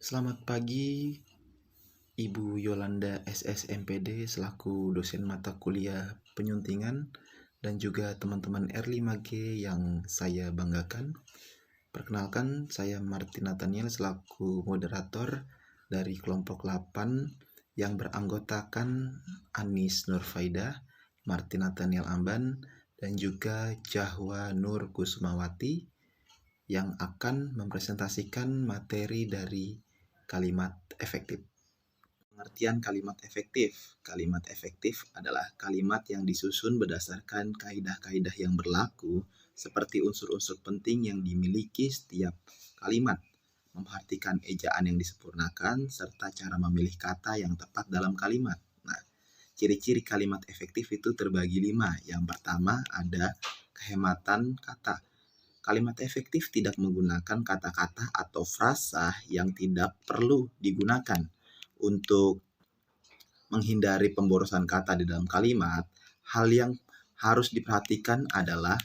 Selamat pagi, Ibu Yolanda SSMPD selaku dosen mata kuliah penyuntingan dan juga teman-teman R5G yang saya banggakan. Perkenalkan, saya Martin Nathaniel selaku moderator dari kelompok 8 yang beranggotakan Anis Nurfaida, Martin Nathaniel Amban, dan juga Jahwa Nur Kusumawati yang akan mempresentasikan materi dari kalimat efektif. Pengertian kalimat efektif. Kalimat efektif adalah kalimat yang disusun berdasarkan kaidah-kaidah yang berlaku seperti unsur-unsur penting yang dimiliki setiap kalimat, memperhatikan ejaan yang disempurnakan, serta cara memilih kata yang tepat dalam kalimat. Nah, ciri-ciri kalimat efektif itu terbagi 5. Yang pertama ada kehematan kata. Kalimat efektif tidak menggunakan kata-kata atau frasa yang tidak perlu digunakan. Untuk menghindari pemborosan kata di dalam kalimat, hal yang harus diperhatikan adalah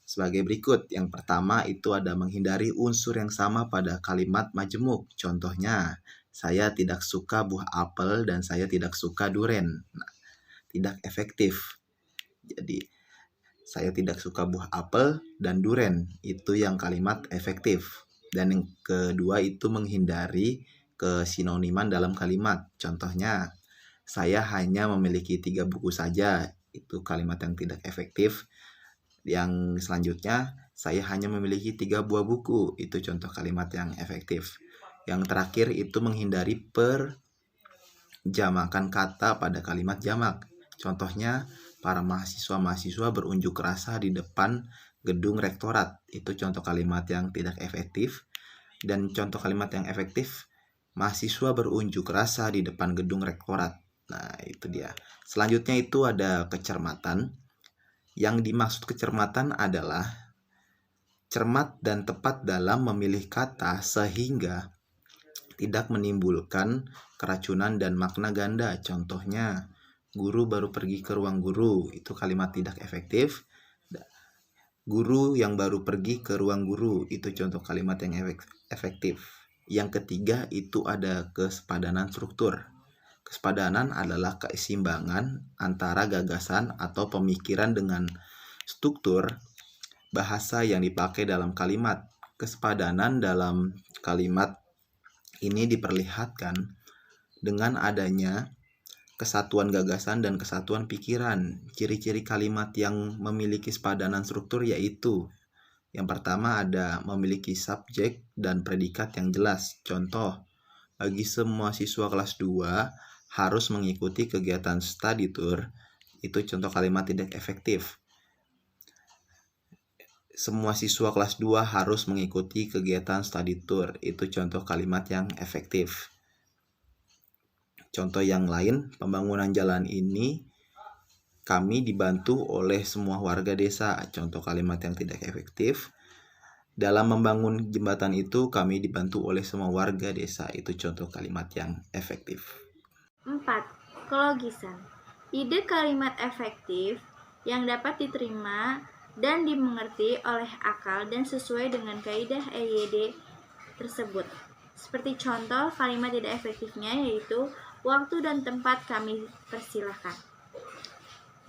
sebagai berikut. Yang pertama itu ada menghindari unsur yang sama pada kalimat majemuk. Contohnya, saya tidak suka buah apel dan saya tidak suka duren. Nah, tidak efektif. Jadi, saya tidak suka buah apel dan duren. Itu yang kalimat efektif. Dan yang kedua itu menghindari kesinoniman dalam kalimat. Contohnya, saya hanya memiliki 3 buku saja. Itu kalimat yang tidak efektif. Yang selanjutnya, saya hanya memiliki 3 buah buku. Itu contoh kalimat yang efektif. Yang terakhir itu menghindari perjamakan kata pada kalimat jamak. Contohnya, para mahasiswa-mahasiswa berunjuk rasa di depan gedung rektorat. Itu contoh kalimat yang tidak efektif. Dan contoh kalimat yang efektif, mahasiswa berunjuk rasa di depan gedung rektorat. Nah, itu dia. Selanjutnya itu ada kecermatan. Yang dimaksud kecermatan adalah cermat dan tepat dalam memilih kata sehingga tidak menimbulkan keracunan dan makna ganda. Contohnya, guru baru pergi ke ruang guru, itu kalimat tidak efektif. Guru yang baru pergi ke ruang guru, itu contoh kalimat yang efektif. Yang ketiga itu ada kesepadanan struktur. Kesepadanan adalah keseimbangan antara gagasan atau pemikiran dengan struktur bahasa yang dipakai dalam kalimat. Kesepadanan dalam kalimat ini diperlihatkan dengan adanya kesatuan gagasan dan kesatuan pikiran. Ciri-ciri kalimat yang memiliki sepadanan struktur yaitu yang pertama ada memiliki subjek dan predikat yang jelas. Contoh, bagi semua siswa kelas 2 harus mengikuti kegiatan study tour. Itu contoh kalimat tidak efektif. Semua siswa kelas 2 harus mengikuti kegiatan study tour. Itu contoh kalimat yang efektif. Contoh yang lain, pembangunan jalan ini kami dibantu oleh semua warga desa. Contoh kalimat yang tidak efektif. Dalam membangun jembatan itu kami dibantu oleh semua warga desa. Itu contoh kalimat yang efektif. 4. Kelogisan. Ide kalimat efektif yang dapat diterima dan dimengerti oleh akal dan sesuai dengan kaidah EYD tersebut. Seperti contoh kalimat tidak efektifnya yaitu waktu dan tempat kami persilahkan.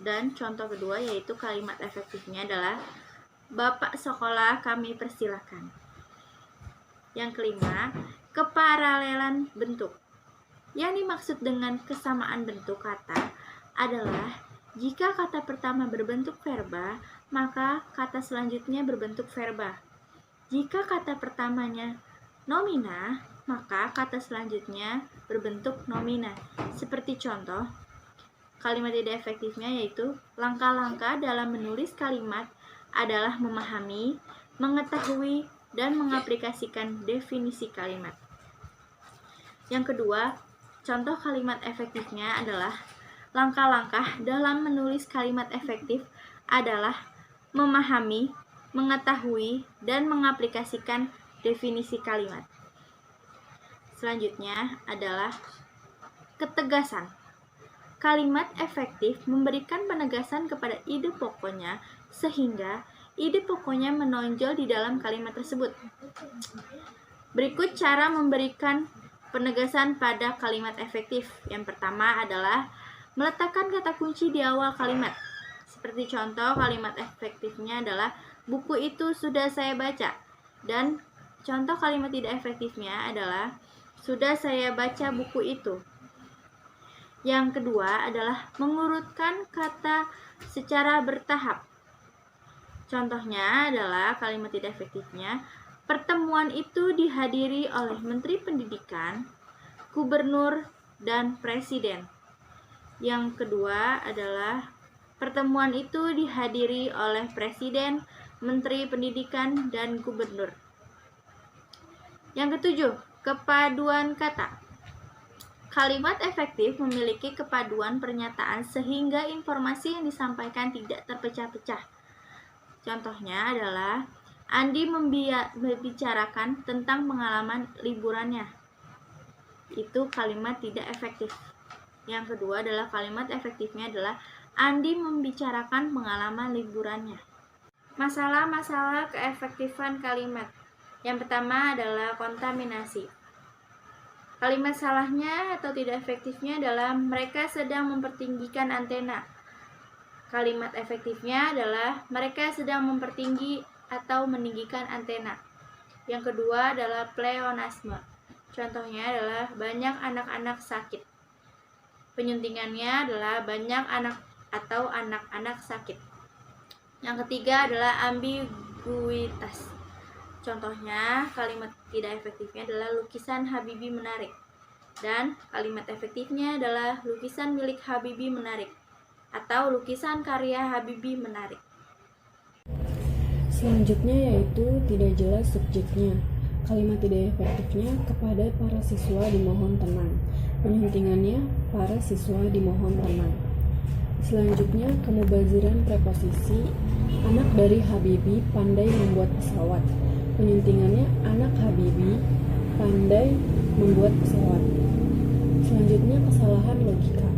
Dan contoh kedua yaitu kalimat efektifnya adalah Bapak sekolah kami persilahkan. Yang kelima, keparalelan bentuk. Yang dimaksud dengan kesamaan bentuk kata adalah jika kata pertama berbentuk verba, maka kata selanjutnya berbentuk verba. Jika kata pertamanya nomina, maka kata selanjutnya berbentuk nomina. Seperti contoh, kalimat tidak efektifnya yaitu langkah-langkah dalam menulis kalimat adalah memahami, mengetahui, dan mengaplikasikan definisi kalimat. Yang kedua, contoh kalimat efektifnya adalah langkah-langkah dalam menulis kalimat efektif adalah memahami, mengetahui, dan mengaplikasikan definisi kalimat. Selanjutnya adalah ketegasan. Kalimat efektif memberikan penegasan kepada ide pokoknya sehingga ide pokoknya menonjol di dalam kalimat tersebut. Berikut cara memberikan penegasan pada kalimat efektif. Yang pertama adalah meletakkan kata kunci di awal kalimat. Seperti contoh, kalimat efektifnya adalah buku itu sudah saya baca. Dan contoh kalimat tidak efektifnya adalah sudah saya baca buku itu. Yang kedua adalah mengurutkan kata secara bertahap. Contohnya adalah kalimat tidak efektifnya, pertemuan itu dihadiri oleh Menteri Pendidikan, Gubernur, dan Presiden. Yang kedua adalah pertemuan itu dihadiri oleh Presiden, Menteri Pendidikan, dan Gubernur. Yang ketujuh, kepaduan kata. Kalimat efektif memiliki kepaduan pernyataan sehingga informasi yang disampaikan tidak terpecah-pecah. Contohnya adalah Andi membicarakan tentang pengalaman liburannya. Itu kalimat tidak efektif. Yang kedua adalah kalimat efektifnya adalah Andi membicarakan pengalaman liburannya. Masalah-masalah keefektifan kalimat. Yang pertama adalah kontaminasi. Kalimat salahnya atau tidak efektifnya adalah mereka sedang mempertinggikan antena. Kalimat efektifnya adalah mereka sedang mempertinggi atau meninggikan antena. Yang kedua adalah pleonasme. Contohnya adalah banyak anak-anak sakit. Penyuntingannya adalah banyak anak atau anak-anak sakit. Yang ketiga adalah ambiguitas. Contohnya kalimat tidak efektifnya adalah lukisan Habibie menarik. Dan kalimat efektifnya adalah lukisan milik Habibie menarik atau lukisan karya Habibie menarik. Selanjutnya yaitu tidak jelas subjeknya. Kalimat tidak efektifnya kepada para siswa dimohon tenang. Penyuntingannya para siswa dimohon tenang. Selanjutnya kemubaziran preposisi. Anak dari Habibie pandai membuat pesawat. Penyuntingannya anak Habibie pandai membuat pesawat. Selanjutnya kesalahan logika.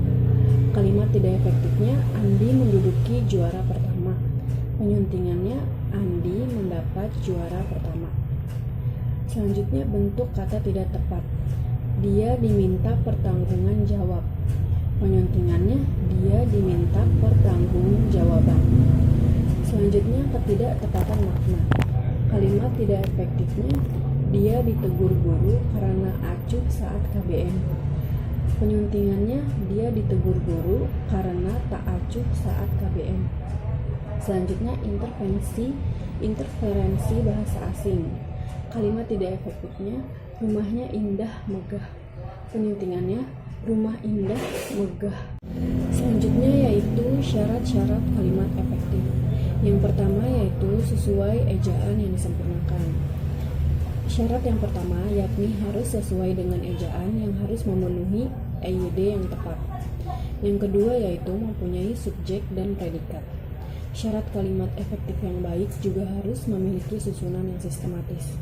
Kalimat tidak efektifnya Andi menduduki juara pertama. Penyuntingannya Andi mendapat juara pertama. Selanjutnya bentuk kata tidak tepat. Dia diminta pertanggunggan jawab. Penyuntingannya dia diminta pertanggungjawaban. Selanjutnya ketidaktepatan makna. Kalimat tidak efektifnya dia ditegur guru karena acuh saat KBM. Penyuntingannya dia ditegur guru karena tak acuh saat KBM. Selanjutnya interferensi bahasa asing. Kalimat tidak efektifnya rumahnya indah megah. Penyuntingannya rumah indah megah. Selanjutnya yaitu syarat-syarat kalimat efektif. Yang pertama yaitu sesuai ejaan yang disempurnakan. Syarat yang pertama yakni harus sesuai dengan ejaan yang harus memenuhi EYD yang tepat. Yang kedua yaitu mempunyai subjek dan predikat. Syarat kalimat efektif yang baik juga harus memiliki susunan yang sistematis.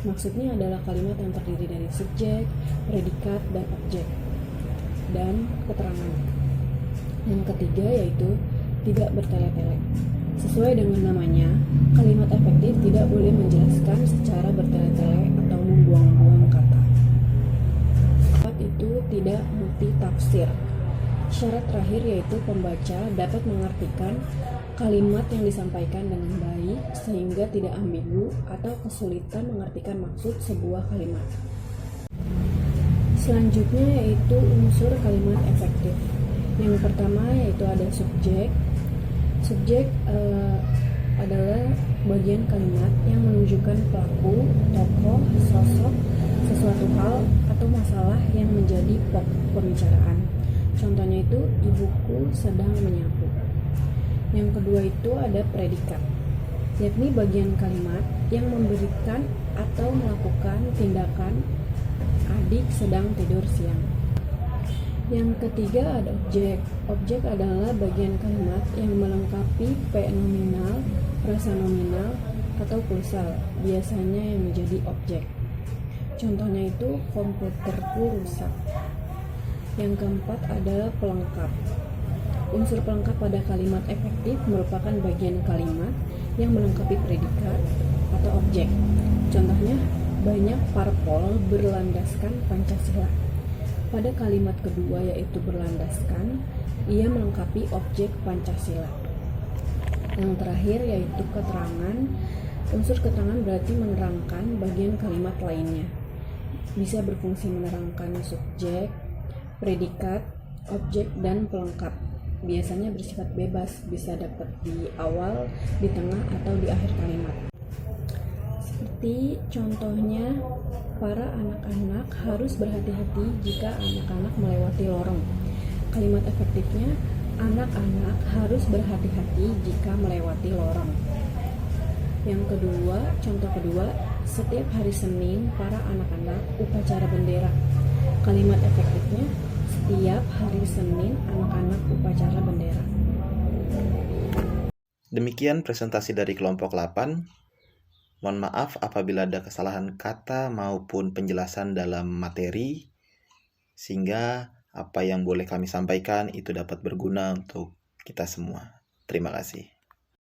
Maksudnya adalah kalimat yang terdiri dari subjek, predikat, dan objek, dan keterangan. Yang ketiga yaitu tidak bertele-tele. Sesuai dengan namanya, kalimat efektif tidak boleh menjelaskan secara bertele-tele atau membuang-buang kata. Itu tidak multitafsir. Syarat terakhir yaitu pembaca dapat mengartikan kalimat yang disampaikan dengan baik sehingga tidak ambigu atau kesulitan mengartikan maksud sebuah kalimat. Selanjutnya yaitu unsur kalimat efektif. Yang pertama yaitu ada subjek. Subjek adalah bagian kalimat yang menunjukkan pelaku, tokoh, sosok, sesuatu hal atau masalah yang menjadi pokok pembicaraan. Contohnya itu ibuku sedang menyapu. Yang kedua itu ada predikat, yakni bagian kalimat yang memberikan atau melakukan tindakan adik sedang tidur siang. Yang ketiga ada objek. Objek adalah bagian kalimat yang melengkapi P nominal, rasa nominal, atau pulsal, biasanya yang menjadi objek. Contohnya itu komputerku rusak. Yang keempat adalah pelengkap. Unsur pelengkap pada kalimat efektif merupakan bagian kalimat yang melengkapi predikat atau objek. Contohnya, banyak parpol berlandaskan Pancasila. Pada kalimat kedua yaitu berlandaskan, ia melengkapi objek Pancasila. Yang terakhir yaitu keterangan. Unsur keterangan berarti menerangkan bagian kalimat lainnya. Bisa berfungsi menerangkan subjek, predikat, objek, dan pelengkap. Biasanya bersifat bebas, bisa dapat di awal, di tengah, atau di akhir kalimat. Seperti contohnya, para anak-anak harus berhati-hati jika anak-anak melewati lorong. Kalimat efektifnya, anak-anak harus berhati-hati jika melewati lorong. Yang kedua, contoh kedua, setiap hari Senin para anak-anak upacara bendera. Kalimat efektifnya, setiap hari Senin anak-anak upacara bendera. Demikian presentasi dari kelompok 8. Mohon maaf apabila ada kesalahan kata maupun penjelasan dalam materi, sehingga apa yang boleh kami sampaikan itu dapat berguna untuk kita semua. Terima kasih.